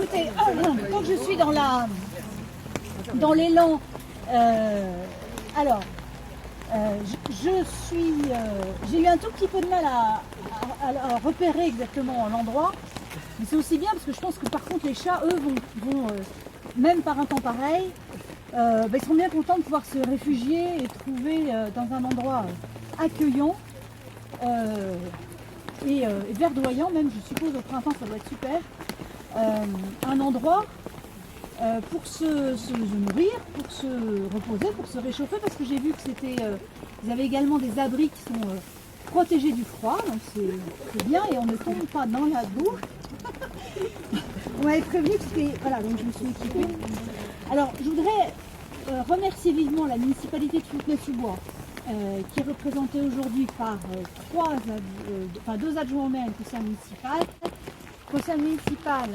écoutez, tant que je suis dans l'élan, alors, j'ai eu un tout petit peu de mal à repérer exactement l'endroit, mais c'est aussi bien parce que je pense que par contre les chats, eux, vont même par un temps pareil, ils sont bien contents de pouvoir se réfugier et trouver dans un endroit accueillant et verdoyant même, je suppose au printemps ça doit être super, un endroit pour se nourrir, pour se reposer, pour se réchauffer, parce que j'ai vu que ils avaient également des abris qui sont protégés du froid, donc c'est bien et on ne tombe pas dans la boue. On m'avait prévenu que c'était... Voilà, donc je me suis équipée. Alors je voudrais remercier vivement la municipalité de Fontenay-sous-Bois, qui est représentée aujourd'hui par deux adjoints au maire et un conseiller municipal. Conseil municipal,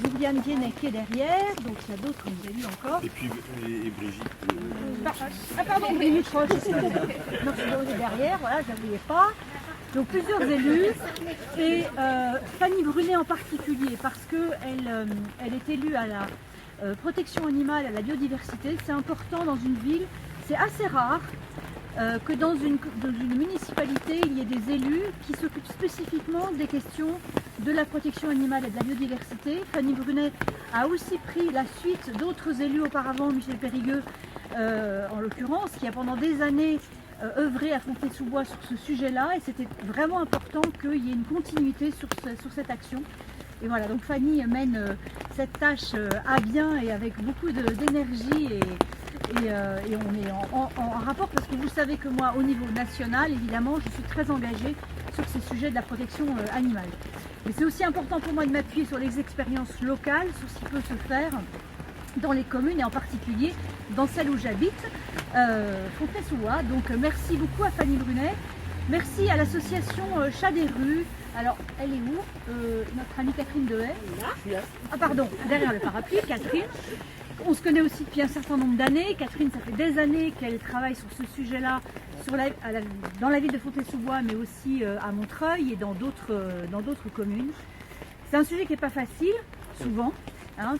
Juliane Guénet qui est derrière, donc il y a d'autres, vous avez vu encore. Et puis et Brigitte. Brigitte Roche, donc c'est derrière, voilà, je n'oubliais pas. Donc plusieurs élus, et Fanny Brunet en particulier, parce qu'elle est élue à la protection animale, à la biodiversité. C'est important dans une ville, c'est assez rare. Que dans une municipalité, il y ait des élus qui s'occupent spécifiquement des questions de la protection animale et de la biodiversité. Fanny Brunet a aussi pris la suite d'autres élus auparavant, Michel Périgueux en l'occurrence, qui a pendant des années œuvré à Fontenay-sous-Bois sur ce sujet-là, et c'était vraiment important qu'il y ait une continuité sur cette action. Et voilà, donc Fanny mène cette tâche à bien et avec beaucoup d'énergie et on est en rapport parce que vous savez que moi, au niveau national, évidemment, je suis très engagée sur ces sujets de la protection animale. Mais c'est aussi important pour moi de m'appuyer sur les expériences locales, sur ce qui peut se faire dans les communes et en particulier dans celle où j'habite, Fontenay-sous-Bois. Donc merci beaucoup à Fanny Brunet. Merci à l'association Chat des rues. Alors, elle est où notre amie Catherine Dehaye. Ah pardon, derrière le parapluie, Catherine. On se connaît aussi depuis un certain nombre d'années. Catherine, ça fait des années qu'elle travaille sur ce sujet-là dans la ville de Fontenay-sous-Bois, mais aussi à Montreuil et dans d'autres communes. C'est un sujet qui n'est pas facile, souvent,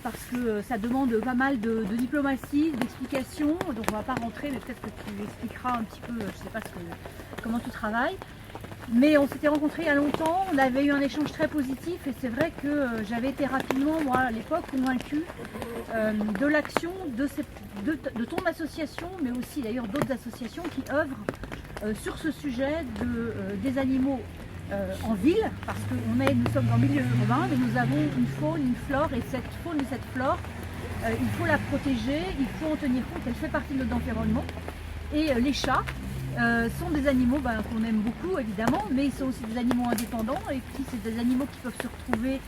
parce que ça demande pas mal de diplomatie, d'explication. Donc on ne va pas rentrer, mais peut-être que tu expliqueras un petit peu, je ne sais pas comment tu travailles. Mais on s'était rencontrés il y a longtemps, on avait eu un échange très positif et c'est vrai que j'avais été rapidement, moi à l'époque, convaincue de l'action de ton association, mais aussi d'ailleurs d'autres associations qui œuvrent sur ce sujet des animaux en ville, parce que nous sommes dans le milieu urbain, mais nous avons une faune, une flore, et cette faune et cette flore, il faut la protéger, il faut en tenir compte, elle fait partie de notre environnement. Et les chats sont des animaux qu'on aime beaucoup évidemment, mais ils sont aussi des animaux indépendants, et puis c'est des animaux qui peuvent se retrouver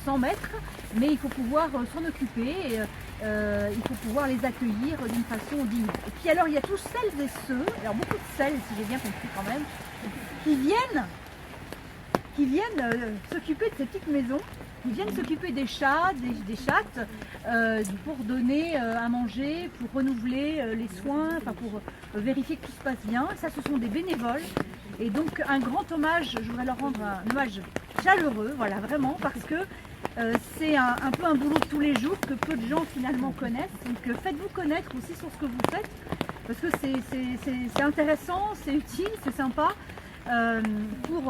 sans maître, mais il faut pouvoir s'en occuper, et il faut pouvoir les accueillir d'une façon digne. Et puis alors il y a tous celles et ceux, alors beaucoup de celles si j'ai bien compris quand même, qui viennent s'occuper de ces petites maisons, qui viennent s'occuper des chats, des chattes, pour donner à manger, pour renouveler les soins, pour vérifier que tout se passe bien. Ça, ce sont des bénévoles. Et donc, un grand hommage, je voudrais leur rendre un hommage chaleureux, voilà, vraiment, parce que c'est un peu un boulot de tous les jours que peu de gens finalement connaissent. Donc, faites-vous connaître aussi sur ce que vous faites, parce que c'est intéressant, c'est utile, c'est sympa.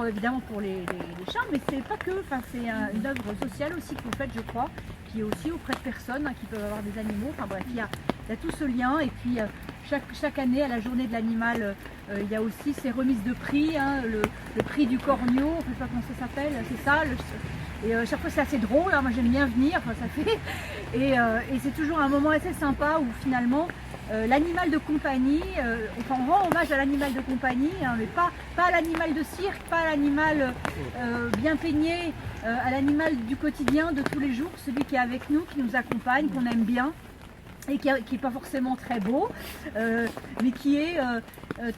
Évidemment pour les chats, mais c'est pas que, c'est une œuvre sociale aussi que vous faites, je crois, qui est aussi auprès de personnes qui peuvent avoir des animaux. Enfin bref, il y a tout ce lien, et puis chaque année à la journée de l'animal, il y a aussi ces remises de prix, le prix du corneau, je ne sais pas comment ça s'appelle, c'est ça. Et chaque fois c'est assez drôle, moi j'aime bien venir, et c'est toujours un moment assez sympa où finalement l'animal de compagnie, on rend hommage à l'animal de compagnie, mais pas à l'animal de cirque, pas à l'animal bien peigné, à l'animal du quotidien, de tous les jours, celui qui est avec nous, qui nous accompagne, qu'on aime bien, et qui n'est pas forcément très beau, mais qui est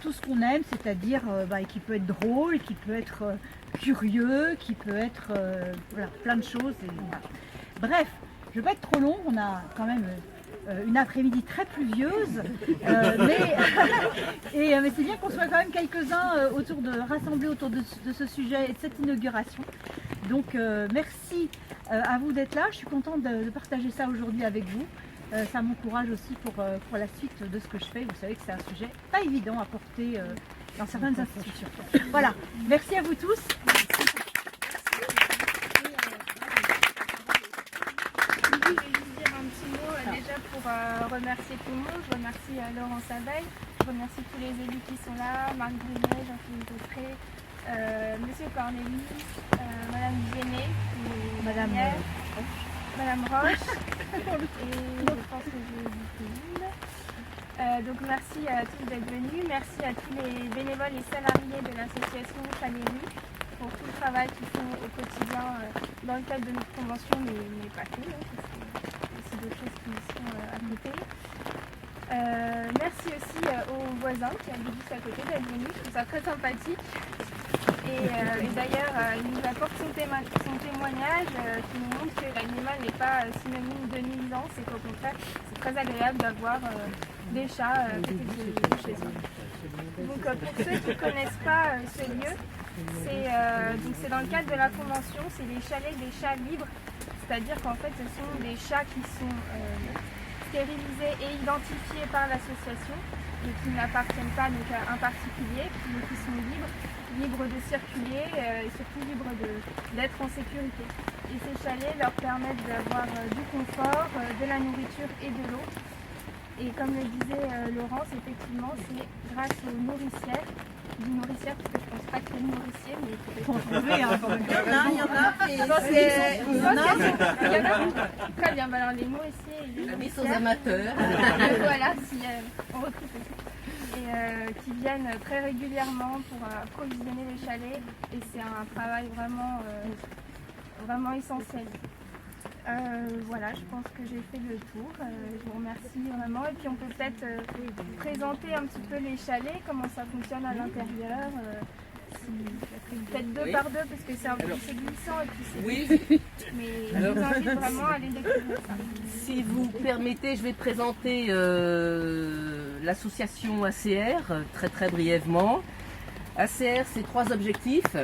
tout ce qu'on aime, c'est-à-dire qui peut être drôle, qui peut être curieux, qui peut être plein de choses. Et, voilà. Bref, je ne vais pas être trop long, on a quand même une après-midi très pluvieuse, mais c'est bien qu'on soit quand même quelques-uns rassemblés autour de ce sujet et de cette inauguration. Donc merci à vous d'être là. Je suis contente de partager ça aujourd'hui avec vous. Ça m'encourage aussi pour la suite de ce que je fais. Vous savez que c'est un sujet pas évident à porter dans certaines institutions. Voilà, merci à vous tous. Je vais juste dire un petit mot déjà pour remercier tout le monde. Je remercie Laurence Abeille, je remercie tous les élus qui sont là, Marc Brunet, Jean-Philippe Dautré, Monsieur Cornelis, Madame Viennet, Madame Roche, et je pense que j'ai dit tout le monde. Donc merci à tous d'être venus, merci à tous les bénévoles et salariés de l'association Chalet-Rue pour tout le travail qu'ils font au quotidien dans le cadre de notre convention, mais pas que, parce qu'il y a aussi d'autres choses qui sont à côté. Merci aussi aux voisins qui habitent juste à côté d'être venus, je trouve ça très sympathique. Et d'ailleurs, il nous apporte son témoignage qui nous montre que l'animal n'est pas synonyme de nuisance et qu'au contraire, c'est très agréable d'avoir des chats chez eux. Donc pour ceux qui ne connaissent pas ce lieu, c'est dans le cadre de la convention, c'est les chalets des chats libres, c'est-à-dire qu'en fait ce sont des chats qui sont stérilisés et identifiés par l'association et qui n'appartiennent pas donc, à un particulier, mais qui sont libres de circuler et surtout libres d'être en sécurité. Et ces chalets leur permettent d'avoir du confort, de la nourriture et de l'eau. Et comme le disait Laurence, effectivement, c'est grâce aux nourricières. Je dis nourricières parce que je ne pense pas qu'il y ait de nourriciers, mais il y en a. Très bien, alors les nourriciers et les Amis aux amateurs. voilà, si on retrouve et qui viennent très régulièrement pour approvisionner les chalets. Et c'est un travail vraiment essentiel. Voilà, je pense que j'ai fait le tour. Je vous remercie vraiment. Et puis on peut peut-être présenter un petit peu les chalets, comment ça fonctionne à l'intérieur. Peut-être deux par deux, parce que c'est un peu glissant et puis c'est petit. Mais je vous invite vraiment à aller découvrir ça. Si vous permettez, je vais présenter l'association ACR très brièvement. ACR, c'est 3 objectifs.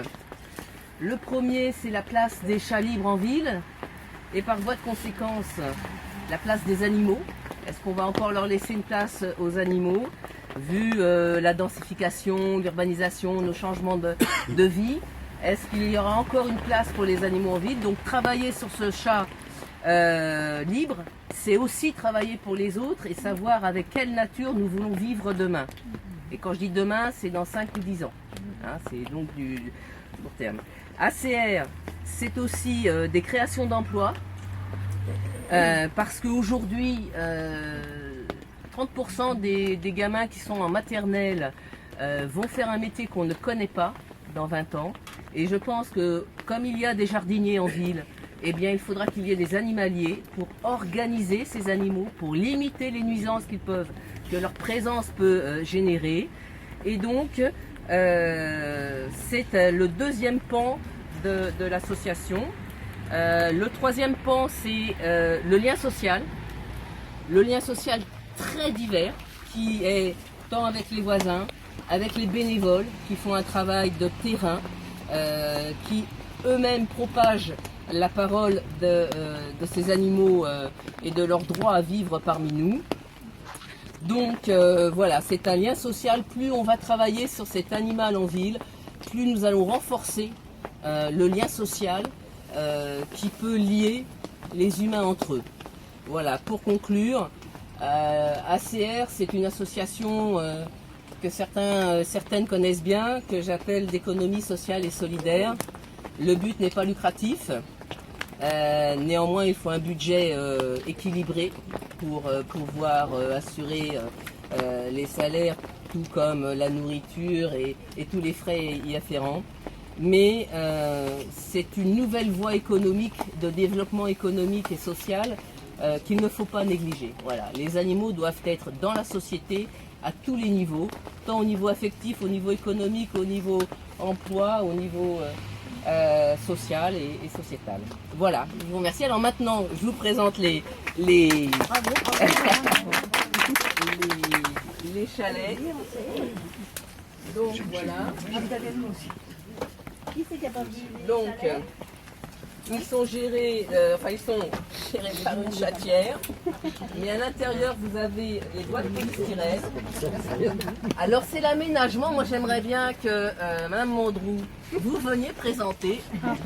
Le premier, c'est la place des chats libres en ville. Et par voie de conséquence, la place des animaux. Est-ce qu'on va encore leur laisser une place aux animaux, vu la densification, l'urbanisation, nos changements de vie? Est-ce qu'il y aura encore une place pour les animaux en ville? Donc travailler sur ce chat libre, c'est aussi travailler pour les autres et savoir avec quelle nature nous voulons vivre demain. Et quand je dis demain, c'est dans 5 ou 10 ans. Hein, c'est donc du court terme. ACR, c'est aussi des créations d'emplois, parce qu'aujourd'hui, 30% des gamins qui sont en maternelle vont faire un métier qu'on ne connaît pas dans 20 ans. Et je pense que comme il y a des jardiniers en ville, eh bien, il faudra qu'il y ait des animaliers pour organiser ces animaux, pour limiter les nuisances que leur présence peut générer. Et donc, c'est le deuxième pan de l'association. Le troisième pan, c'est le lien social. Le lien social très divers, qui est tant avec les voisins, avec les bénévoles qui font un travail de terrain, qui eux-mêmes propagent la parole de ces animaux et de leur droit à vivre parmi nous. Donc voilà, c'est un lien social. Plus on va travailler sur cet animal en ville, plus nous allons renforcer le lien social qui peut lier les humains entre eux. Voilà, pour conclure, ACR, c'est une association que certaines connaissent bien, que j'appelle d'économie sociale et solidaire. Le but n'est pas lucratif. Néanmoins, il faut un budget équilibré pour pouvoir assurer les salaires, tout comme la nourriture et tous les frais y afférents. Mais c'est une nouvelle voie économique, de développement économique et social qu'il ne faut pas négliger. Voilà. Les animaux doivent être dans la société à tous les niveaux, tant au niveau affectif, au niveau économique, au niveau emploi, au niveau social et sociétal. Voilà, je vous remercie. Alors maintenant, je vous présente les chalets. Donc voilà. Donc Ils sont gérés, ils sont gérés par une chatière. Mais à l'intérieur, vous avez les boîtes de polystyrène. Alors c'est l'aménagement. Moi j'aimerais bien que Madame Mondroux, vous veniez présenter.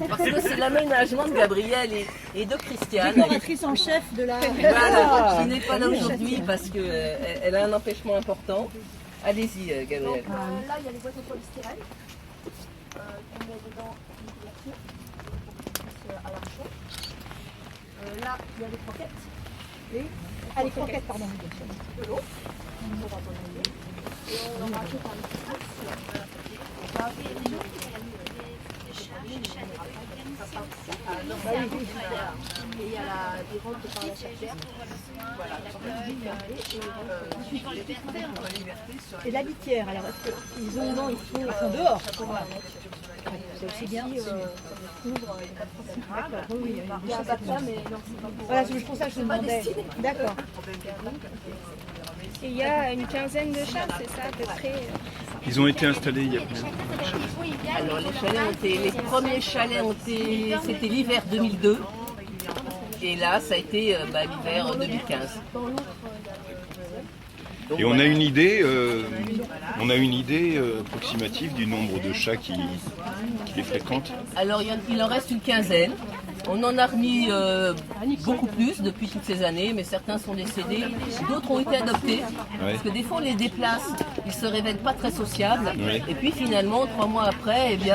Parce que c'est l'aménagement de Gabrielle et de Christiane. Décoratrice en chef de la... Voilà, qui n'est pas là aujourd'hui parce qu'elle a un empêchement important. Allez-y, Gabrielle. Là, il y a les boîtes de polystyrène. On met dedans une couverture à l'archon. Là, il y a les croquettes. Ah, les croquettes, pardon. De l'eau. On va bonner. Et on rajoute un petit peu. Et il y a des rôles par la chatière. Et la litière, alors est-ce qu'ils ont... Non, ils sont dehors. C'est bien. Voilà, c'est pour ça que je demandais. D'accord. Et il y a une quinzaine de chats, c'est ça à peu près. Ils ont été installés il y a combien de temps? Alors les premiers chalets ont été, c'était l'hiver 2002. Et là, ça a été l'hiver 2015. Donc, Et on a une idée, approximative du nombre de chats qui les fréquentent. Alors il en reste une quinzaine. On en a remis beaucoup plus depuis toutes ces années, mais certains sont décédés. D'autres ont été adoptés. Ouais. Parce que des fois on les déplace, ils se révèlent pas très sociables. Ouais. Et puis finalement, 3 mois après, que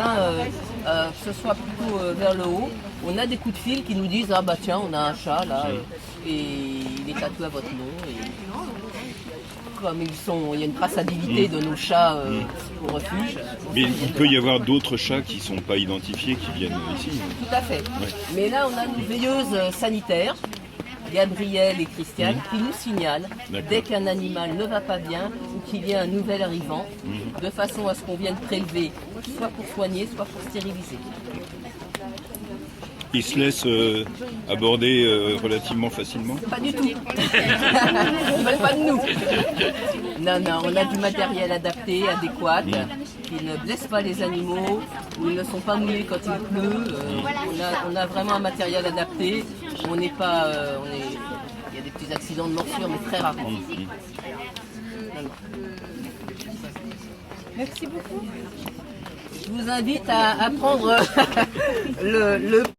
ce soit plutôt vers le haut, on a des coups de fil qui nous disent « Ah bah tiens, on a un chat là, et il est tatoué à votre nom. » Comme il y a une traçabilité de nos chats au refuge. Mais il peut y avoir d'autres chats qui ne sont pas identifiés qui viennent ici. Tout à fait. Mais là, on a une veilleuse sanitaire, Gabrielle et Christiane, qui nous signale dès qu'un animal ne va pas bien ou qu'il y a un nouvel arrivant, de façon à ce qu'on vienne prélever, soit pour soigner, soit pour stériliser. Ils se laissent aborder relativement facilement. Pas du tout. Ils ne veulent pas de nous. Non, on a du matériel adapté, adéquat, qui ne blesse pas les animaux, où ils ne sont pas mouillés quand il pleut. On a vraiment un matériel adapté. On n'est pas, il y a des petits accidents de morsure, mais très rarement. Merci beaucoup. Je vous invite à prendre le